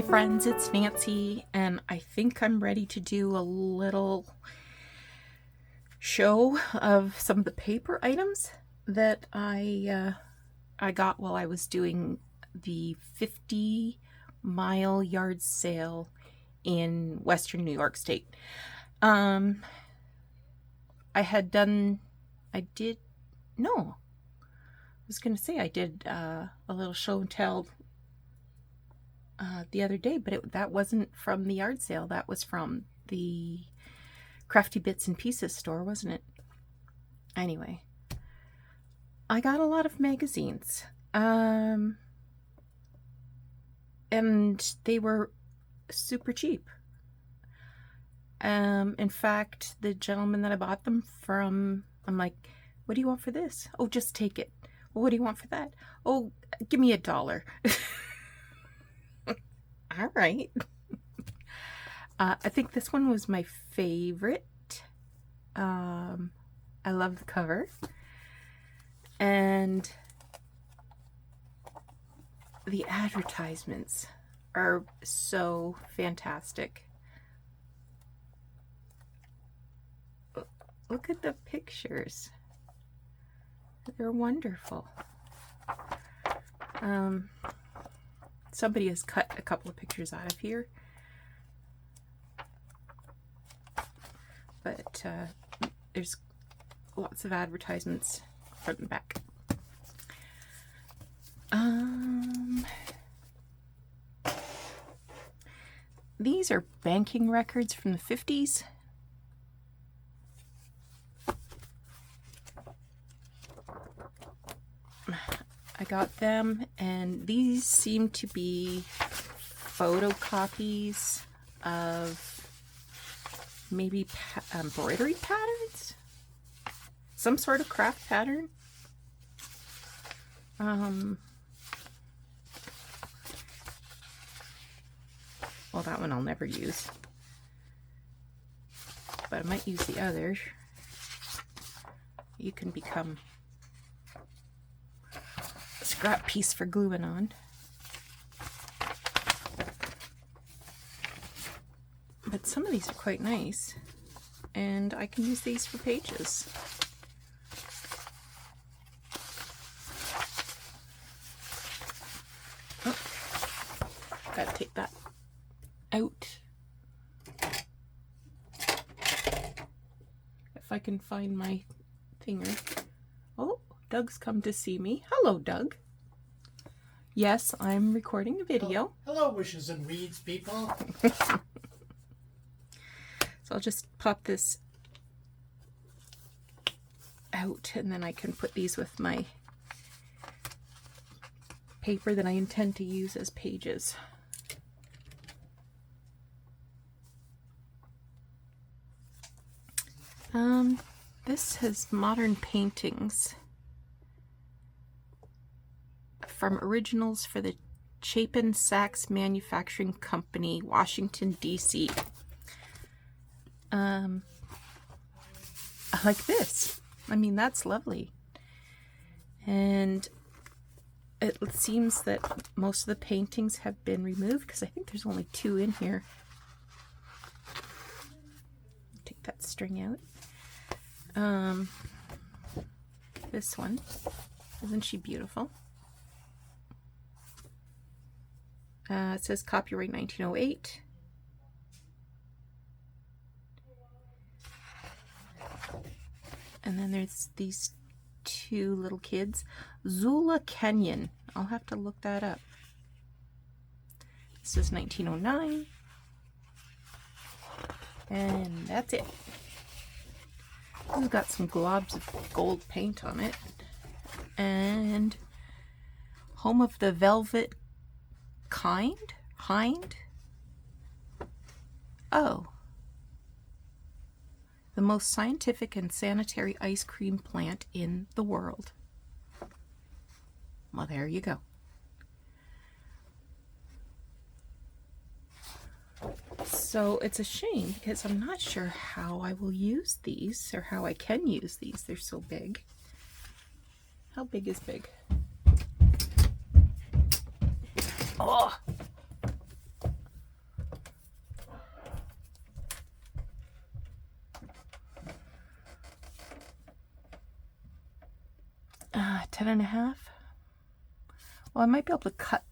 Hi friends, it's Nancy, and I think I'm ready to do a little show of some of the paper items that I got while I was doing the 50-mile yard sale in Western New York State. I did a little show and tell the other day, but that wasn't from the yard sale. That was from the Crafty Bits and Pieces store, wasn't it? Anyway, I got a lot of magazines, and they were super cheap. In fact, the gentleman that I bought them from, I'm like, what do you want for this? Oh, just take it. Well, what do you want for that? Oh, give me $1. All right. I think this one was my favorite. I love the cover. And the advertisements are so fantastic. Look at the pictures. They're wonderful. Somebody has cut a couple of pictures out of here. But there's lots of advertisements front and back. These are banking records from the 50s. I got them, and these seem to be photocopies of maybe embroidery patterns, some sort of craft pattern. Well, that one I'll never use, but I might use the others. You can become a scrap piece for gluing on. But some of these are quite nice, and I can use these for pages. Oh, gotta take that out. If I can find my finger. Oh, Doug's come to see me. Hello, Doug. Yes, I'm recording a video. Hello, wishes and weeds, people. So I'll just pop this out, and then I can put these with my paper that I intend to use as pages. This has modern paintings from originals for the Chapin Sachs Manufacturing Company, Washington, D.C. I like this. I mean, that's lovely. And it seems that most of the paintings have been removed, because I think there's only 2 in here. Take that string out. This one, isn't she beautiful? It says copyright 1908. And then there's these 2 little kids. Zula Kenyon. I'll have to look that up. This is 1909. And that's it. It's got some globs of gold paint on it. And Home of the Velvet Hind? Oh. The most scientific and sanitary ice cream plant in the world. Well, there you go. So it's a shame, because I'm not sure how I will use these, or how I can use these. They're so big. How big is big? Oh! 10.5. Well, I might be able to cut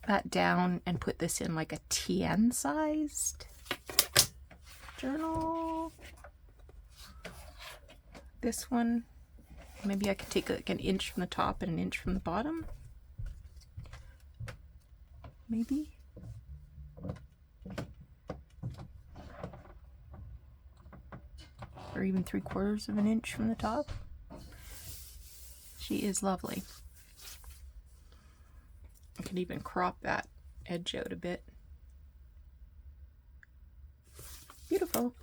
that down and put this in like a TN sized journal. This one, maybe I could take like an inch from the top and an inch from the bottom. Maybe. Or even 3/4 of an inch from the top. She is lovely. I can even crop that edge out a bit. Beautiful.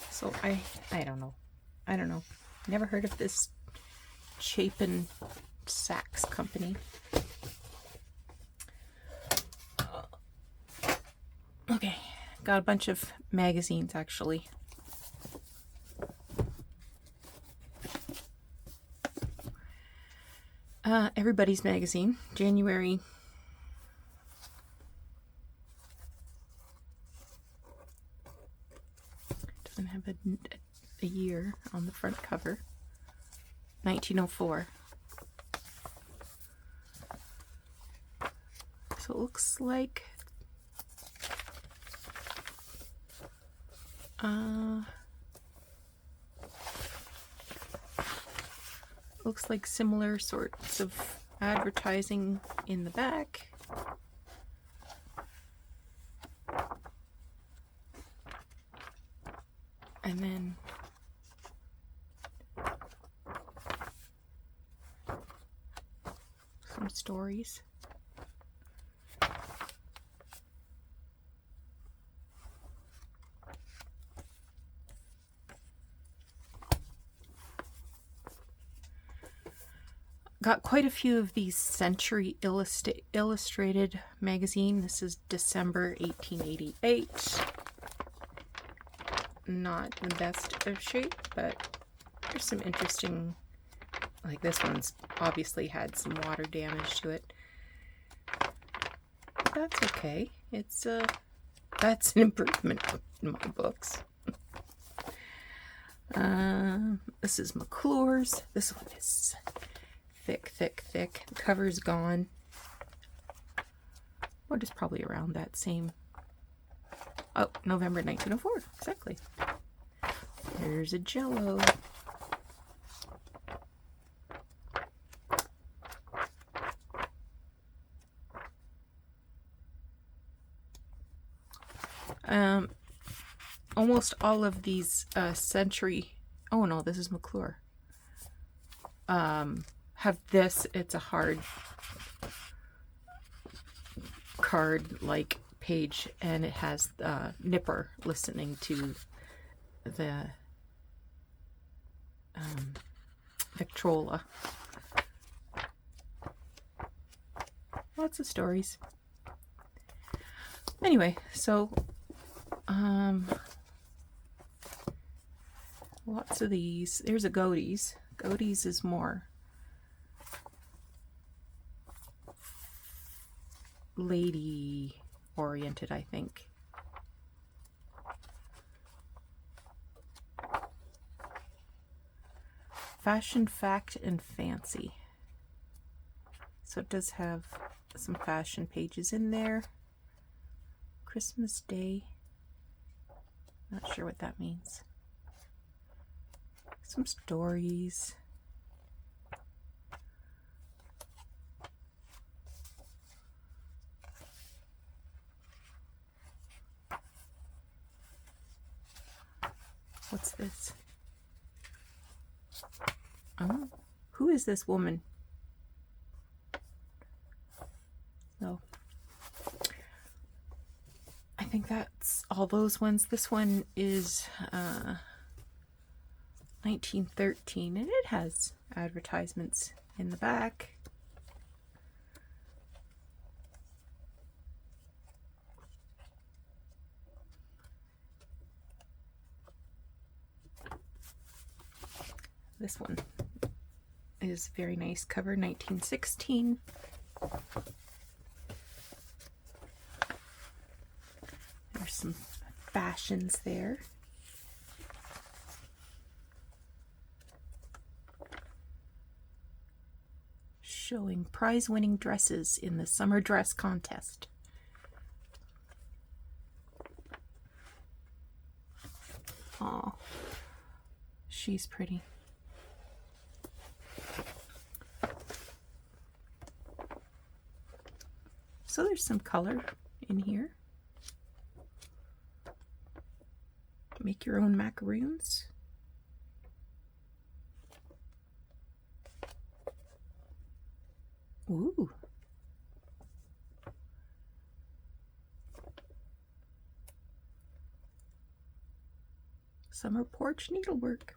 So I don't know. I don't know. Never heard of this Chapin Sachs company. Okay, got a bunch of magazines actually. Everybody's Magazine, January. Doesn't have a year on the front cover. 1904. So it looks like similar sorts of advertising in the back. And then some stories. Got quite a few of these Century Illustrated magazine. This is December 1888. Not the best of shape, but there's some interesting, like this one's obviously had some water damage to it. But that's okay. It's that's an improvement in my books. This is McClure's. This one is thick. The cover's gone. What is probably around that same. Oh, November 1904, exactly. There's a Jello. Almost all of these Century. Oh no, this is McClure. Have this. It's a hard card-like page, and it has Nipper listening to the Victrola. Lots of stories. Anyway, so lots of these. There's a Godey's. Godey's is more lady oriented, I think. Fashion, Fact, and Fancy. So it does have some fashion pages in there. Christmas Day. Not sure what that means. Some stories. What's this? Oh, who is this woman? No. I think that's all those ones. This one is 1913, and it has advertisements in the back. This one is very nice cover, 1916. There's some fashions there. showing prize-winning dresses in the summer dress contest. Oh, she's pretty. So there's some color in here. Make your own macaroons. Ooh. Summer porch needlework.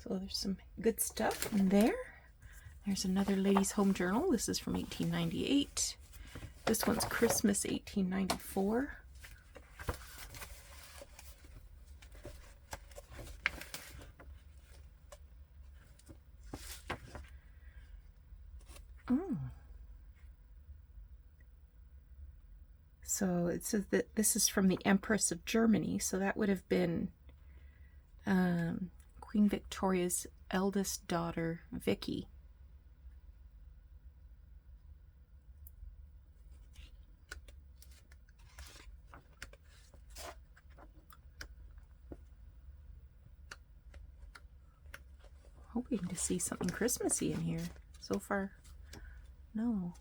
So there's some good stuff in there. There's another Ladies' Home Journal. This is from 1898. This one's Christmas 1894. Oh. So it says that this is from the Empress of Germany, so that would have been Queen Victoria's eldest daughter, Vicky. Hoping to see something Christmassy in here. So far, no.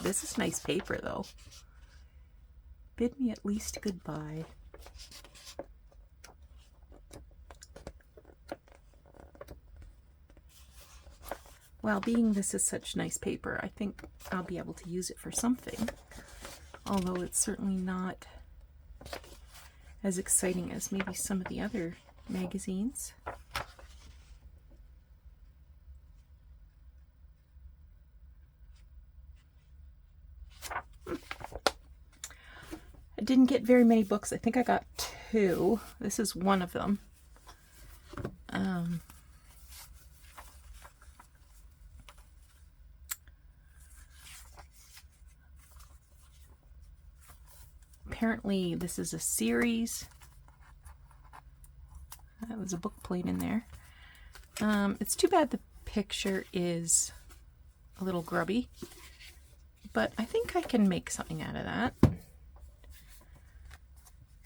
This is nice paper though. Bid me at least goodbye. Well, being this is such nice paper, I think I'll be able to use it for something. Although it's certainly not as exciting as maybe some of the other magazines. I didn't get very many books. I think I got 2. This is one of them. Apparently this is a series. That was a book plate in there. It's too bad the picture is a little grubby, but I think I can make something out of that.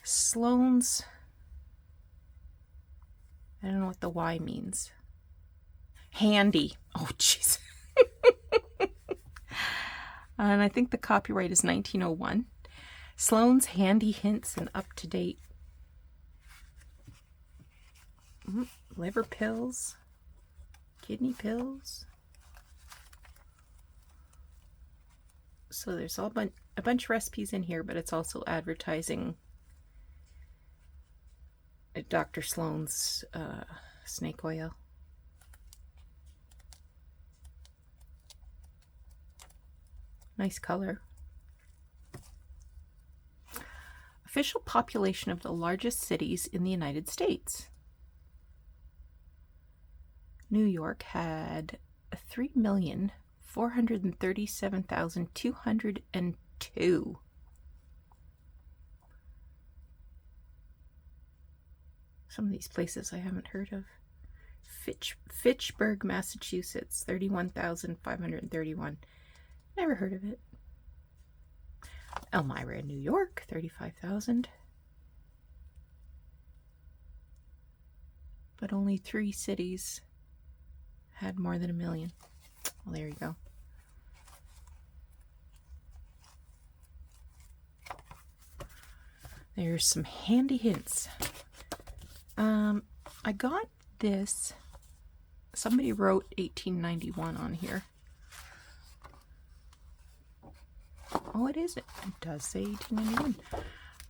Sloane's, I don't know what the Y means. Handy. Oh, jeez. And I think the copyright is 1901. Sloane's Handy Hints and Up-to-Date liver pills, kidney pills. So there's a bunch of recipes in here, but it's also advertising Dr. Sloane's snake oil. Nice color. Official population of the largest cities in the United States. New York had 3,437,202. Some of these places I haven't heard of. Fitchburg, Massachusetts, 31,531. Never heard of it. Elmira, New York, 35,000. But only 3 cities had more than 1 million. Well, there you go. There's some handy hints. I got this. Somebody wrote 1891 on here. Oh, it is. It does say 1891.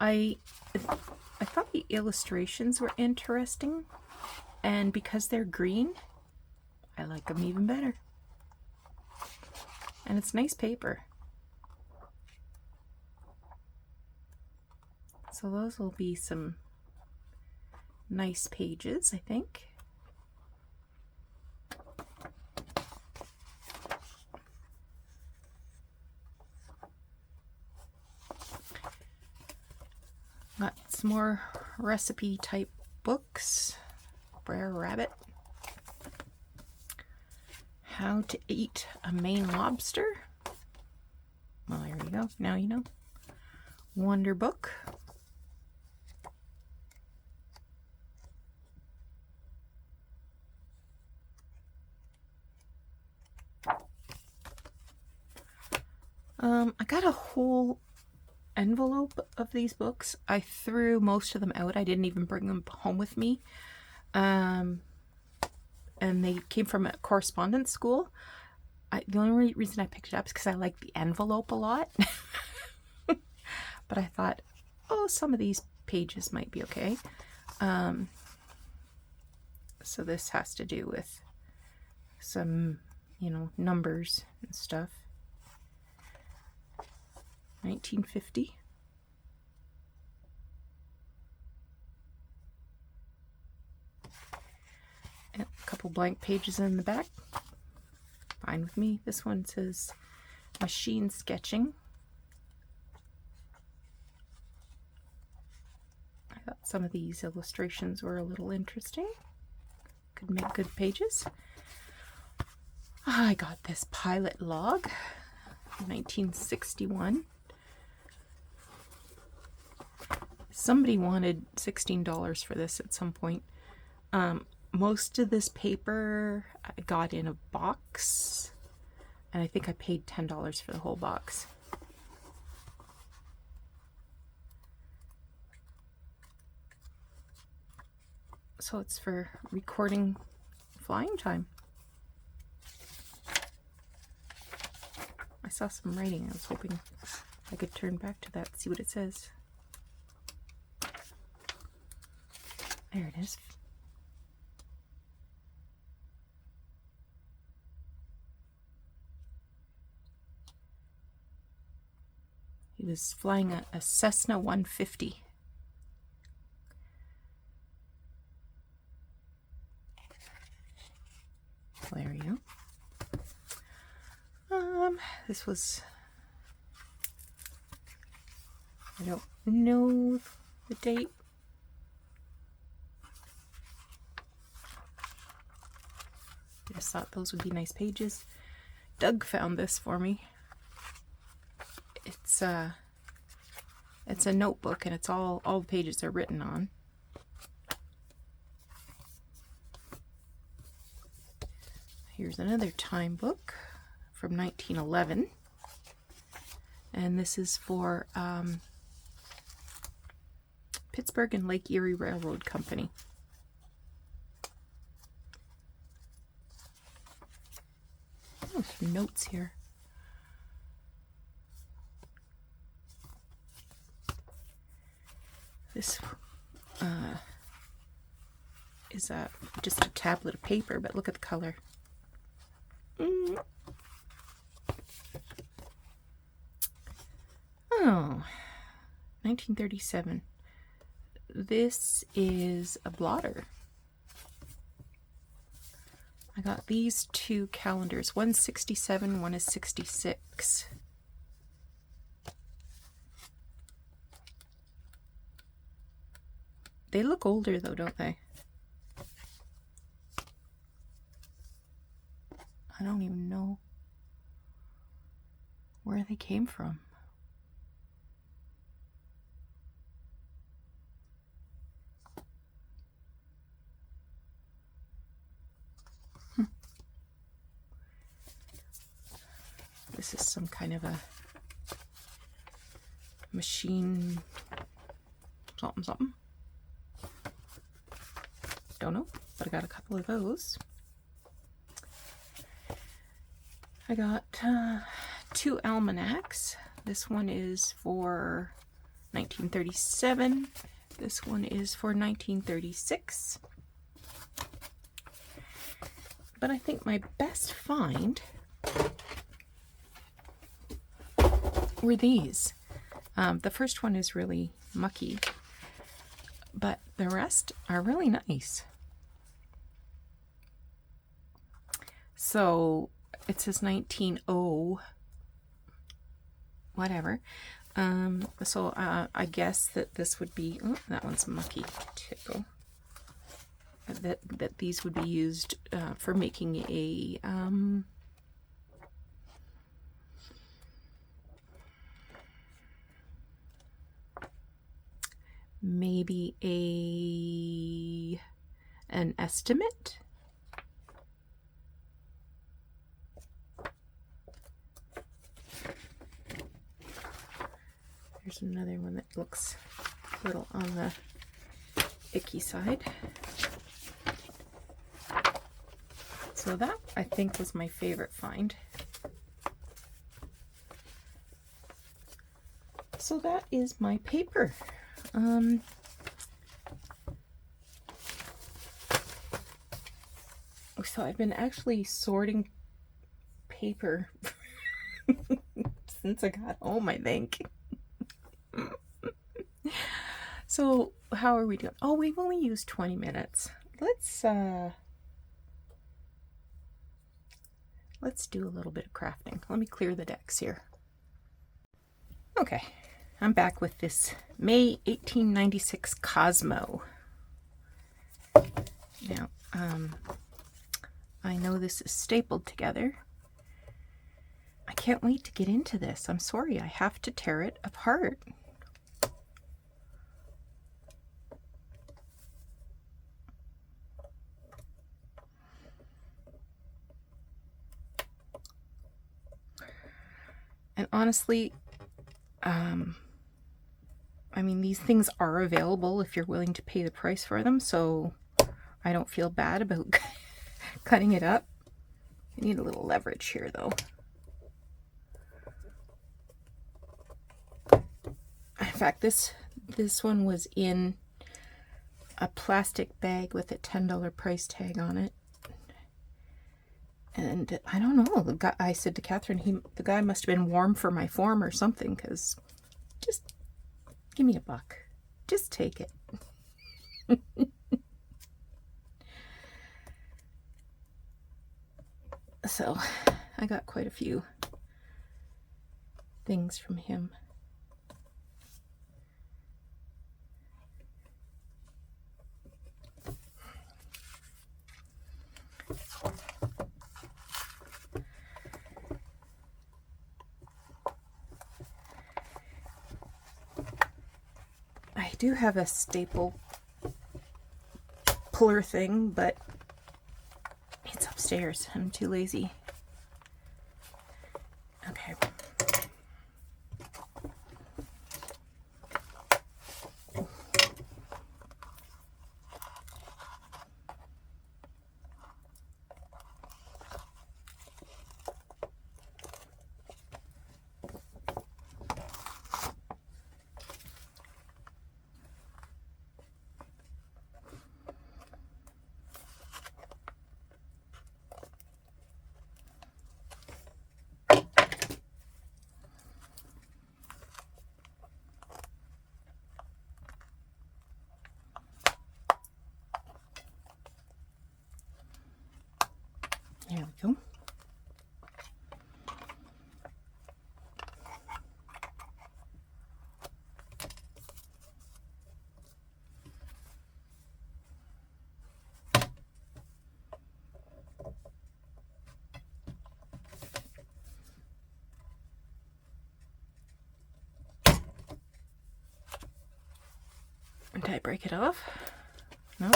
I thought the illustrations were interesting, and because they're green, I like them even better. And it's nice paper. So those will be some nice pages, I think. some more recipe type books. Brer Rabbit. How to eat a Maine lobster. Well, there you go. Now you know. Wonder Book. I got a whole envelope of these books. I threw most of them out. I didn't even bring them home with me. And they came from a correspondence school. The only reason I picked it up is because I like the envelope a lot. But I thought, oh, some of these pages might be okay. So this has to do with some, numbers and stuff. 1950. And a couple blank pages in the back. Fine with me. This one says machine sketching. I thought some of these illustrations were a little interesting. Could make good pages. I got this pilot log, 1961. Somebody wanted $16 for this at some point. Most of this paper I got in a box, and I think I paid $10 for the whole box. So it's for recording flying time. I saw some writing. I was hoping I could turn back to that and see what it says. There it is. He was flying a Cessna 150. There you go. This was, I don't know the date. I just thought those would be nice pages. Doug found this for me. It's a notebook, and it's all the pages are written on. Here's another time book from 1911, and this is for Pittsburgh and Lake Erie Railroad Company. Oh, some notes here. This is just a tablet of paper, but look at the color. Oh, 1937. This is a blotter. I got these two calendars. One's 67, one is 66. They look older though, don't they? I don't even know where they came from. This is some kind of a machine something. Don't know, but I got a couple of those. I got two almanacs. This one is for 1937. This one is for 1936. But I think my best find were these. The first one is really mucky, but the rest are really nice. So it says 1900 whatever, So I guess that this would be, oh, that one's mucky too. That these would be used for making a maybe an estimate. There's another one that looks a little on the icky side. So that, I think, was my favorite find. So that is my paper. So I've been actually sorting paper since I got home, I think. So how are we doing? Oh, we've only used 20 minutes. Let's do a little bit of crafting. Let me clear the decks here. Okay, I'm back with this May 1896 Cosmo. Now, I know this is stapled together. I can't wait to get into this. I'm sorry, I have to tear it apart. And honestly, I mean, these things are available if you're willing to pay the price for them, so I don't feel bad about cutting it up. I need a little leverage here, though. In fact, this one was in a plastic bag with a $10 price tag on it. And I don't know, I said to Catherine, the guy must have been warm for my form or something, because just give me $1. Just take it. So I got quite a few things from him. I do have a staple puller thing, but it's upstairs. I'm too lazy. Okay. There we go. Did I break it off? No.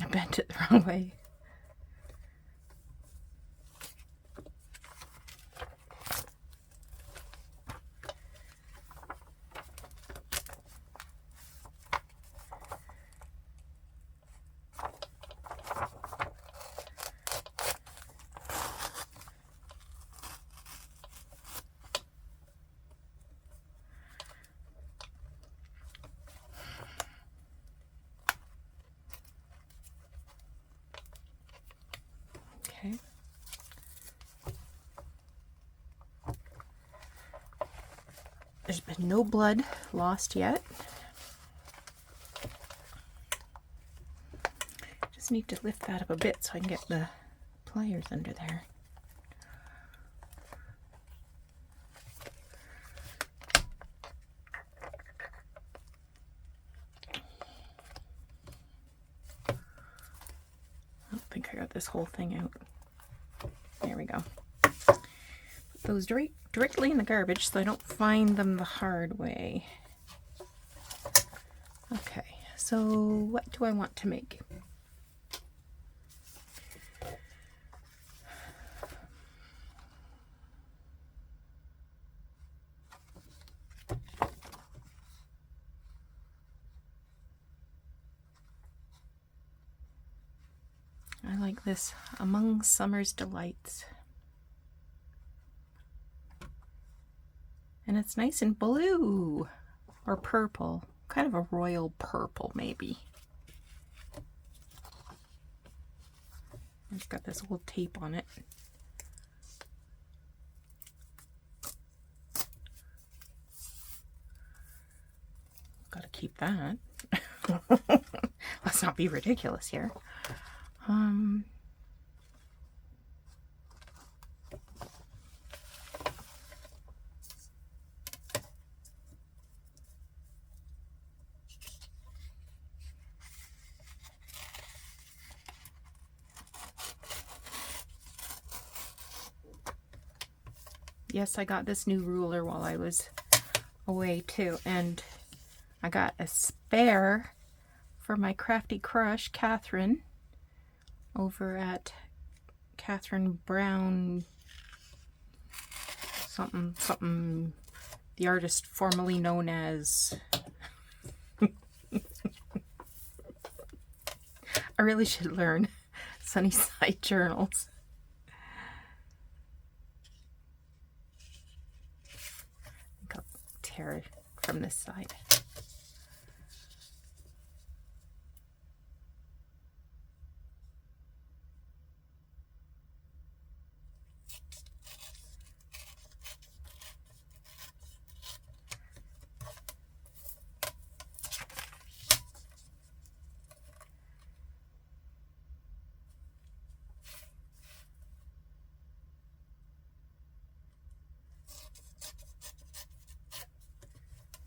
I bent it the wrong way. Okay. There's been no blood lost yet. Just need to lift that up a bit so I can get the pliers under there. I don't think I got this whole thing out. There we go. Put those directly in the garbage so I don't find them the hard way. Okay, so what do I want to make? I like this Among Summer's Delights. And it's nice and blue or purple, kind of a royal purple maybe. It's got this little tape on it. Gotta keep that. Let's not be ridiculous here. Yes, I got this new ruler while I was away too, and I got a spare for my Crafty Crush, Catherine, over at Catherine Brown something, the artist formerly known as I really should learn Sunnyside Journals. I'll tear it from this side.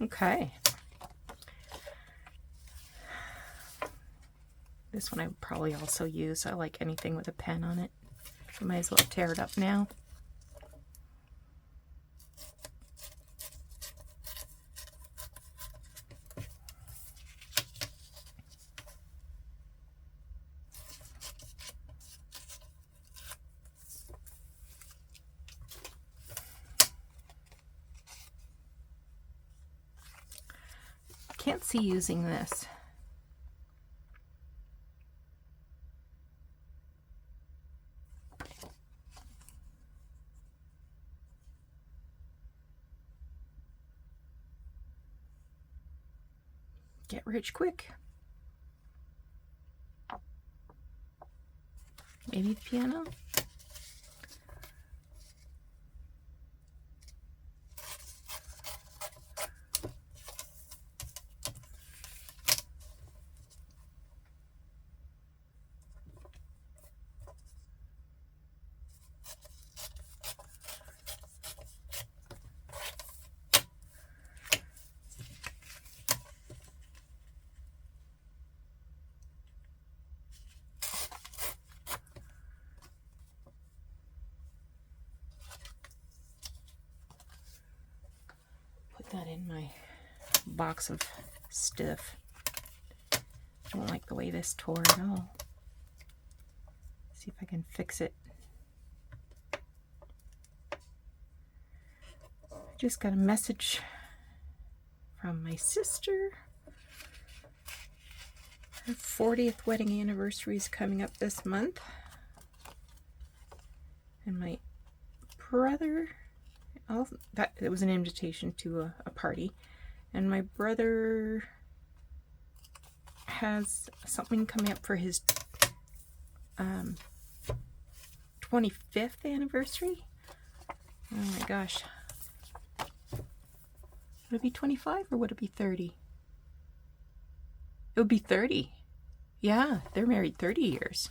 Okay. This one I would probably also use. I like anything with a pen on it. I might as well tear it up now. Can't see using this. Get rich quick. Maybe the piano? That in my box of stuff. I don't like the way this tore at all. See if I can fix it. I just got a message from my sister. Her 40th wedding anniversary is coming up this month. And my brother, it was an invitation to a party, and my brother has something coming up for his 25th anniversary. Oh my gosh. Would it be 25 or would it be 30? It would be 30. Yeah, they're married 30 years.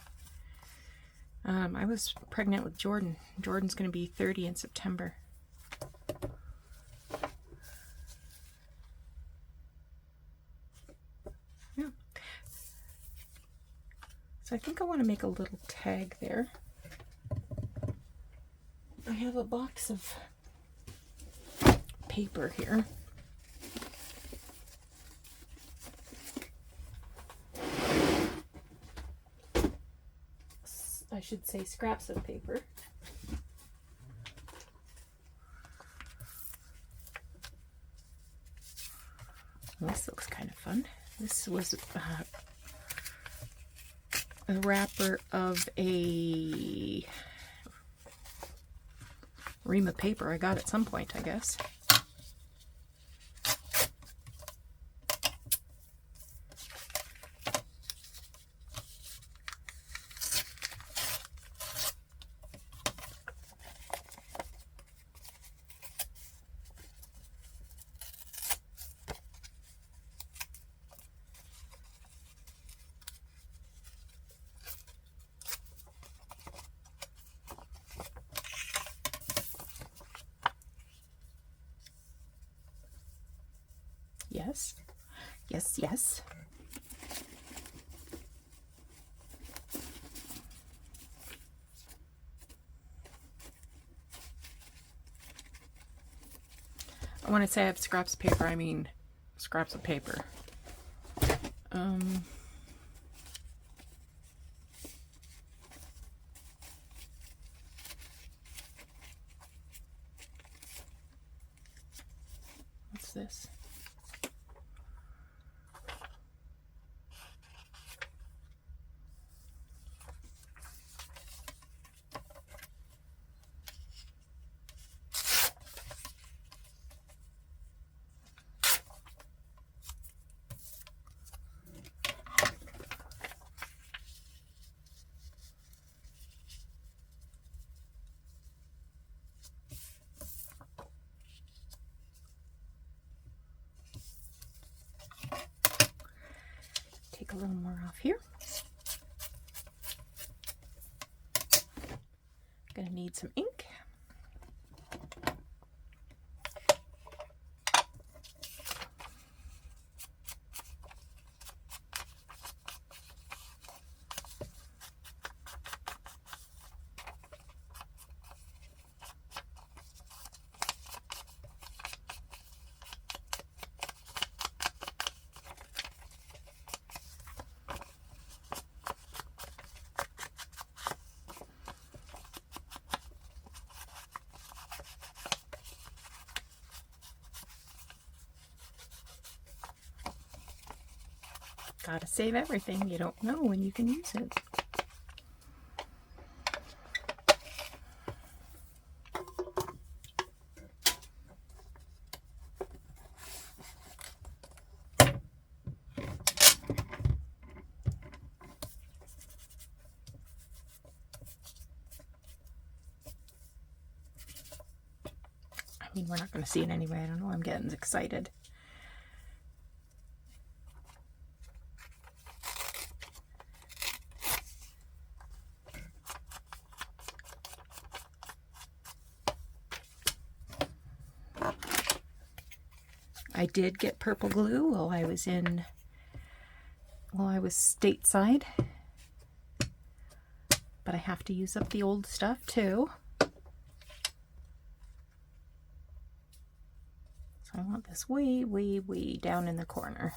I was pregnant with Jordan. Jordan's going to be 30 in September. Yeah. So I think I want to make a little tag there. I have a box of paper here. I should say scraps of paper. This looks kind of fun. This was a wrapper of a ream of paper I got at some point, I guess. Yes, yes, yes. When I say I have scraps of paper, I mean scraps of paper. What's this? Take a little more off here. Gonna need some ink. Gotta save everything. You don't know when you can use it. I mean, we're not going to see it anyway. I don't know. I'm getting excited. I did get purple glue while I was stateside, but I have to use up the old stuff too. So I want this way, way, way down in the corner.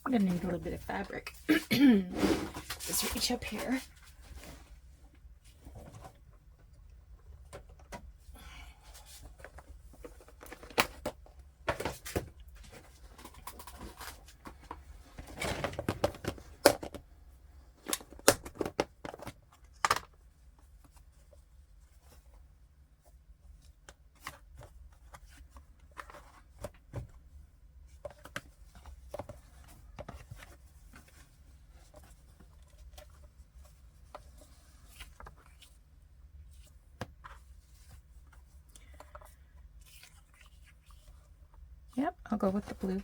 I'm gonna need a little bit of fabric. Just reach up here. Yep, I'll go with the blue.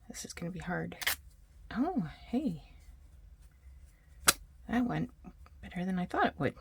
This is going to be hard. Oh, hey. That went better than I thought it would.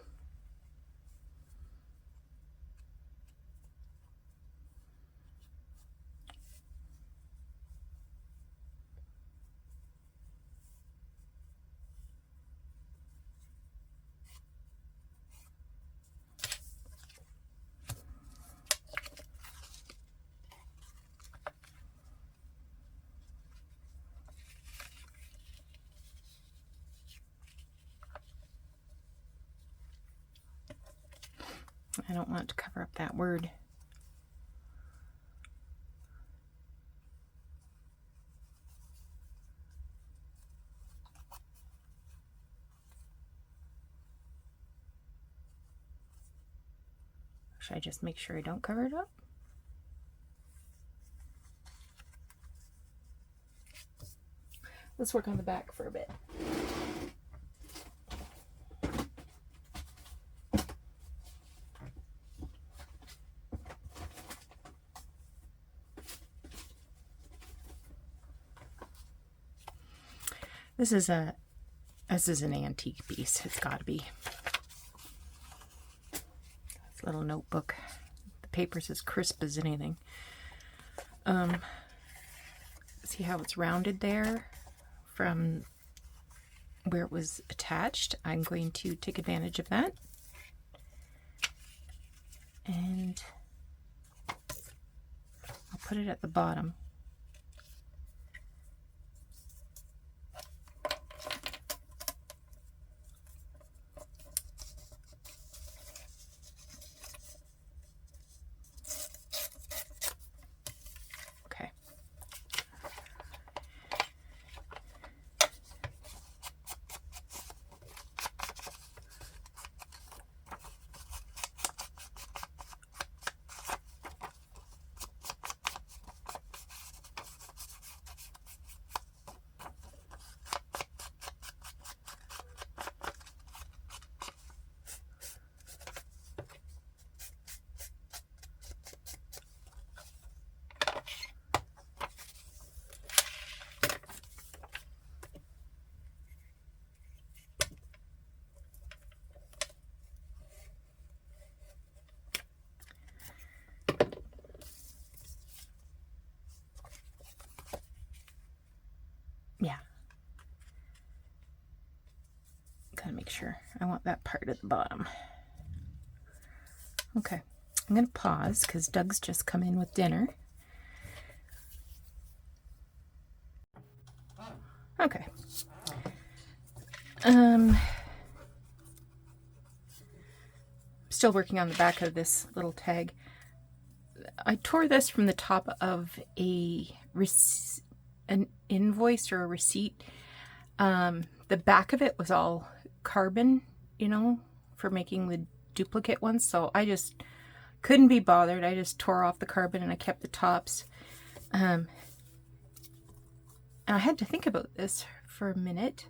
I don't want to cover up that word. Should I just make sure I don't cover it up? Let's work on the back for a bit. This is an antique piece. It's got to be. This little notebook. The paper's as crisp as anything. See how it's rounded there from where it was attached? I'm going to take advantage of that. And I'll put it at the bottom. Yeah. Gotta make sure. I want that part at the bottom. Okay. I'm gonna pause because Doug's just come in with dinner. Okay. Still working on the back of this little tag. I tore this from the top of an invoice or a receipt. The back of it was all carbon, you know, for making the duplicate ones. So I just couldn't be bothered. I just tore off the carbon and I kept the tops. And I had to think about this for a minute.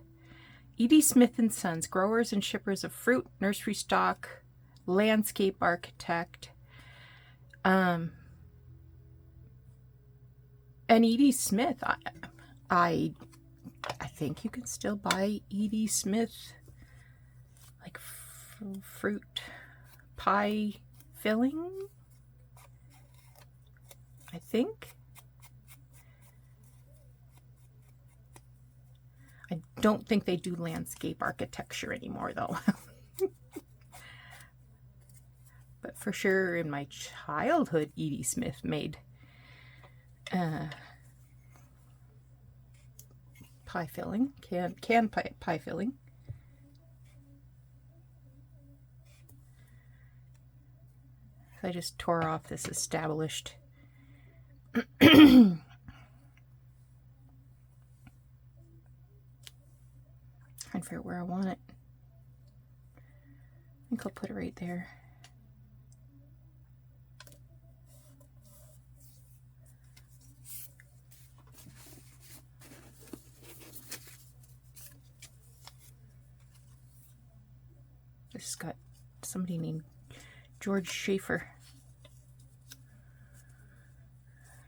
E.D. Smith and Sons, growers and shippers of fruit, nursery stock, landscape architect. And E.D. Smith, I think you can still buy E.D. Smith like fruit pie filling, I think. I don't think they do landscape architecture anymore though. But for sure in my childhood, E.D. Smith made pie filling, canned pie filling. I just tore off this established. Trying to figure out where I want it. I think I'll put it right there. This has got somebody named George Schaefer.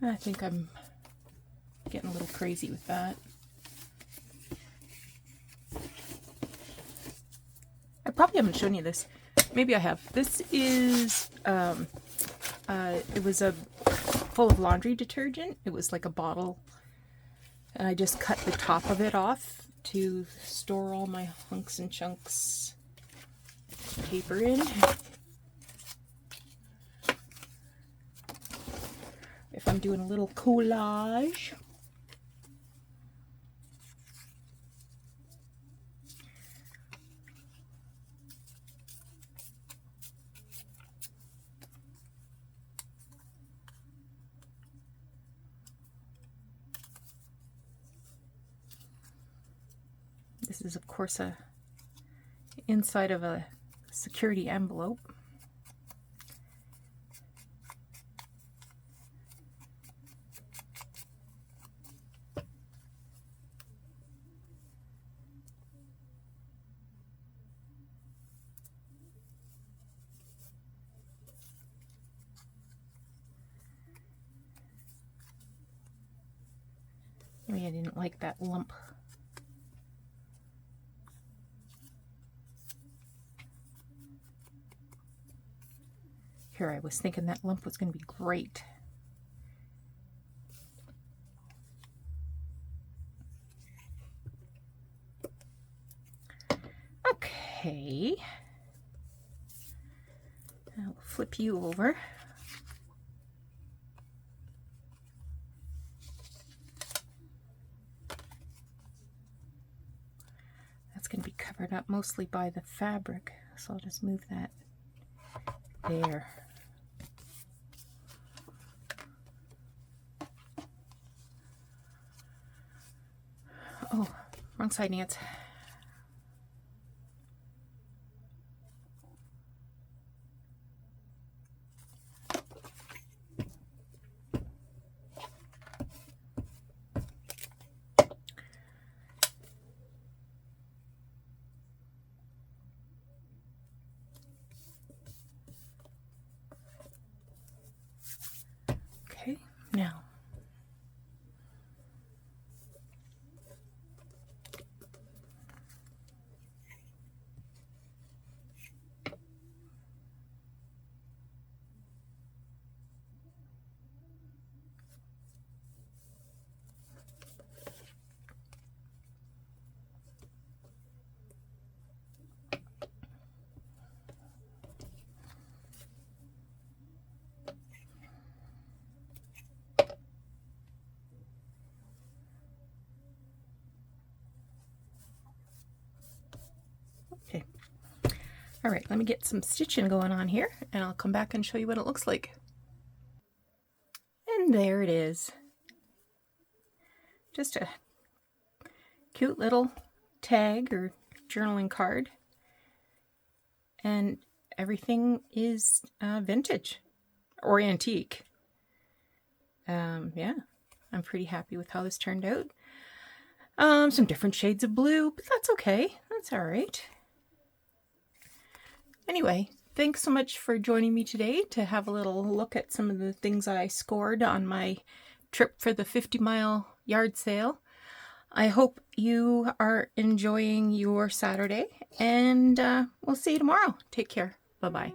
I think I'm getting a little crazy with that. I probably haven't shown you this. Maybe I have. This is, it was a full of laundry detergent. It was like a bottle. And I just cut the top of it off to store all my hunks and chunks paper in. If I'm doing a little collage. This is, of course, a inside of a security envelope. Maybe I didn't like that lump. Here, I was thinking that lump was going to be great. Okay. I'll flip you over. That's going to be covered up mostly by the fabric, so I'll just move that there. Oh, wrong side, Nance. Okay, now. Okay. All right, let me get some stitching going on here, and I'll come back and show you what it looks like. And there it is. Just a cute little tag or journaling card. And everything is vintage or antique. Yeah, I'm pretty happy with how this turned out. Some different shades of blue, but that's okay. That's all right. Anyway, thanks so much for joining me today to have a little look at some of the things I scored on my trip for the 50-mile yard sale. I hope you are enjoying your Saturday, and we'll see you tomorrow. Take care. Bye-bye.